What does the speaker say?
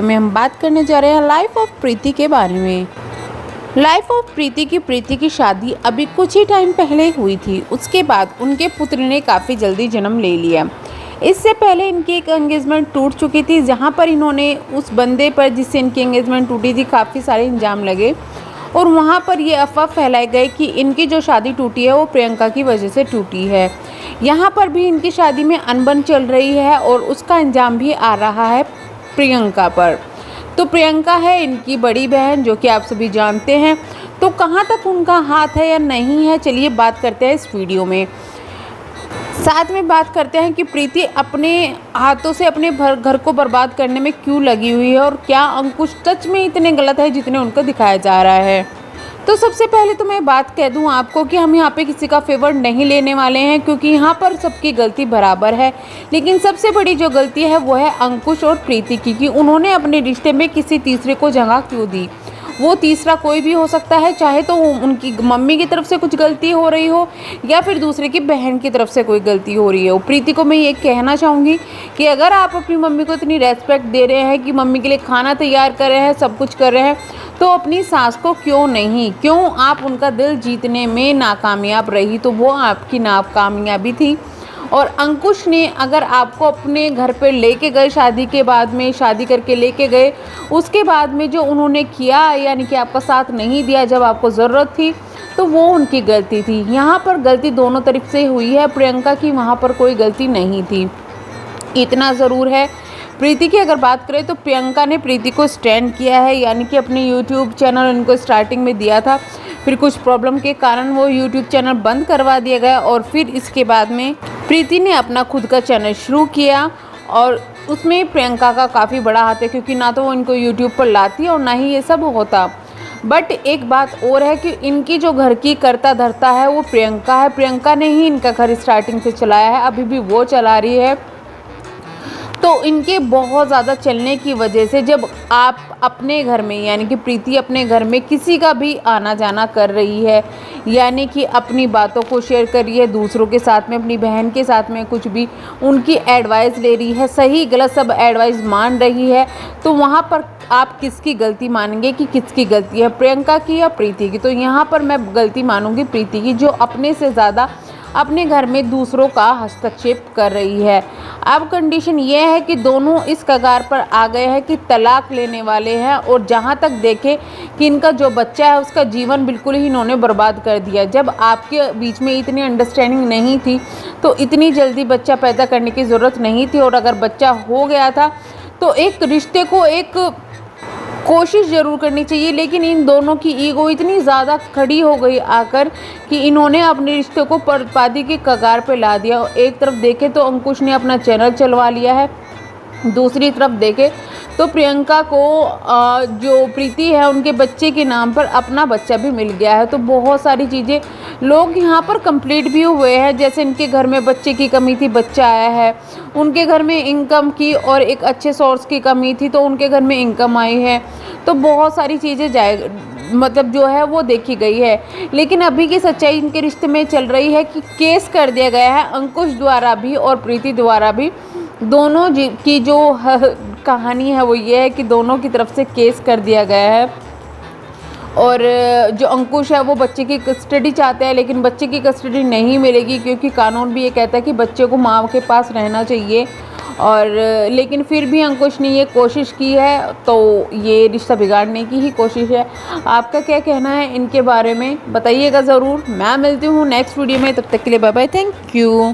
में हम बात करने जा रहे हैं लाइफ ऑफ प्रीति के बारे में। लाइफ ऑफ प्रीति की शादी अभी कुछ ही टाइम पहले हुई थी। उसके बाद उनके पुत्र ने काफ़ी जल्दी जन्म ले लिया। इससे पहले इनकी एक एंगेजमेंट टूट चुकी थी, जहां पर इन्होंने उस बंदे पर जिससे इनकी एंगेजमेंट टूटी थी काफ़ी सारे इल्ज़ाम लगे और वहां पर ये अफवाह फैलाए गए कि इनकी जो शादी टूटी है वो प्रियंका की वजह से टूटी है। यहाँ पर भी इनकी शादी में अनबन चल रही है और उसका इल्ज़ाम भी आ रहा है प्रियंका पर। तो प्रियंका है इनकी बड़ी बहन, जो कि आप सभी जानते हैं। तो कहाँ तक उनका हाथ है या नहीं है, चलिए बात करते हैं इस वीडियो में। साथ में बात करते हैं कि प्रीति अपने हाथों से अपने घर को बर्बाद करने में क्यों लगी हुई है और क्या अंकुश सच में इतने गलत है जितने उनको दिखाया जा रहा है। तो सबसे पहले तो मैं बात कह दूं आपको कि हम यहाँ पे किसी का फेवर नहीं लेने वाले हैं, क्योंकि यहाँ पर सबकी गलती बराबर है। लेकिन सबसे बड़ी जो गलती है वो है अंकुश और प्रीति की, कि उन्होंने अपने रिश्ते में किसी तीसरे को जगह क्यों दी। वो तीसरा कोई भी हो सकता है, चाहे तो उनकी मम्मी की तरफ से कुछ गलती हो रही हो या फिर दूसरे की बहन की तरफ से कोई गलती हो रही हो। प्रीति को मैं ये कहना चाहूँगी कि अगर आप अपनी मम्मी को इतनी रेस्पेक्ट दे रहे हैं कि मम्मी के लिए खाना तैयार कर रहे हैं, सब कुछ कर रहे हैं, तो अपनी सास को क्यों आप उनका दिल जीतने में नाकामयाब रही, तो वो आपकी नाकामयाबी थी। और अंकुश ने अगर आपको अपने घर पे लेके गए शादी के बाद में, शादी करके लेके गए, उसके बाद में जो उन्होंने किया यानी कि आपका साथ नहीं दिया जब आपको ज़रूरत थी, तो वो उनकी गलती थी। यहाँ पर गलती दोनों तरफ से हुई है, प्रियंका की वहाँ पर कोई गलती नहीं थी। इतना ज़रूर है, प्रीति की अगर बात करें तो प्रियंका ने प्रीति को स्टैंड किया है, यानी कि अपने यूट्यूब चैनल उनको स्टार्टिंग में दिया था, फिर कुछ प्रॉब्लम के कारण वो यूट्यूब चैनल बंद करवा दिया गया और फिर इसके बाद में प्रीति ने अपना खुद का चैनल शुरू किया और उसमें प्रियंका का काफ़ी बड़ा हाथ है, क्योंकि ना तो वो इनको यूट्यूब पर लाती और ना ही ये सब होता। बट एक बात और है कि इनकी जो घर की करता धरता है वो प्रियंका है। प्रियंका ने ही इनका घर स्टार्टिंग से चलाया है, अभी भी वो चला रही है। तो इनके बहुत ज़्यादा चलने की वजह से जब आप अपने घर में, यानी कि प्रीति अपने घर में किसी का भी आना जाना कर रही है, यानी कि अपनी बातों को शेयर कर रही है दूसरों के साथ में, अपनी बहन के साथ में कुछ भी उनकी एडवाइस ले रही है, सही गलत सब एडवाइस मान रही है, तो वहाँ पर आप किसकी गलती मानेंगे कि किसकी गलती है, प्रियंका की या प्रीति की। तो यहाँ पर मैं गलती मानूंगी प्रीति की, जो अपने से ज़्यादा अपने घर में दूसरों का हस्तक्षेप कर रही है। अब कंडीशन ये है कि दोनों इस कगार पर आ गए हैं कि तलाक लेने वाले हैं और जहाँ तक देखें कि इनका जो बच्चा है उसका जीवन बिल्कुल ही इन्होंने बर्बाद कर दिया। जब आपके बीच में इतनी अंडरस्टैंडिंग नहीं थी तो इतनी जल्दी बच्चा पैदा करने की ज़रूरत नहीं थी, और अगर बच्चा हो गया था तो एक रिश्ते को एक कोशिश ज़रूर करनी चाहिए। लेकिन इन दोनों की ईगो इतनी ज़्यादा खड़ी हो गई आकर कि इन्होंने अपने रिश्ते को बर्बादी के कगार पे ला दिया। एक तरफ देखें तो अंकुश ने अपना चैनल चलवा लिया है, दूसरी तरफ देखें तो प्रियंका को जो प्रीति है उनके बच्चे के नाम पर अपना बच्चा भी मिल गया है। तो बहुत सारी चीज़ें लोग यहाँ पर कंप्लीट भी हुए हैं, जैसे इनके घर में बच्चे की कमी थी, बच्चा आया है, उनके घर में इनकम की और एक अच्छे सोर्स की कमी थी तो उनके घर में इनकम आई है। तो बहुत सारी चीज़ें मतलब जो है वो देखी गई है। लेकिन अभी की सच्चाई इनके रिश्ते में चल रही है कि केस कर दिया गया है अंकुश द्वारा भी और प्रीति द्वारा भी। दोनों की जो कहानी है वो ये है कि दोनों की तरफ से केस कर दिया गया है और जो अंकुश है वो बच्चे की कस्टडी चाहते हैं, लेकिन बच्चे की कस्टडी नहीं मिलेगी, क्योंकि कानून भी ये कहता है कि बच्चे को माँ के पास रहना चाहिए। और लेकिन फिर भी अंकुश ने ये कोशिश की है, तो ये रिश्ता बिगाड़ने की ही कोशिश है। आपका क्या कहना है इनके बारे में बताइएगा ज़रूर। मैं मिलती हूँ नेक्स्ट वीडियो में, तब तक के लिए बाय बाय, थैंक यू।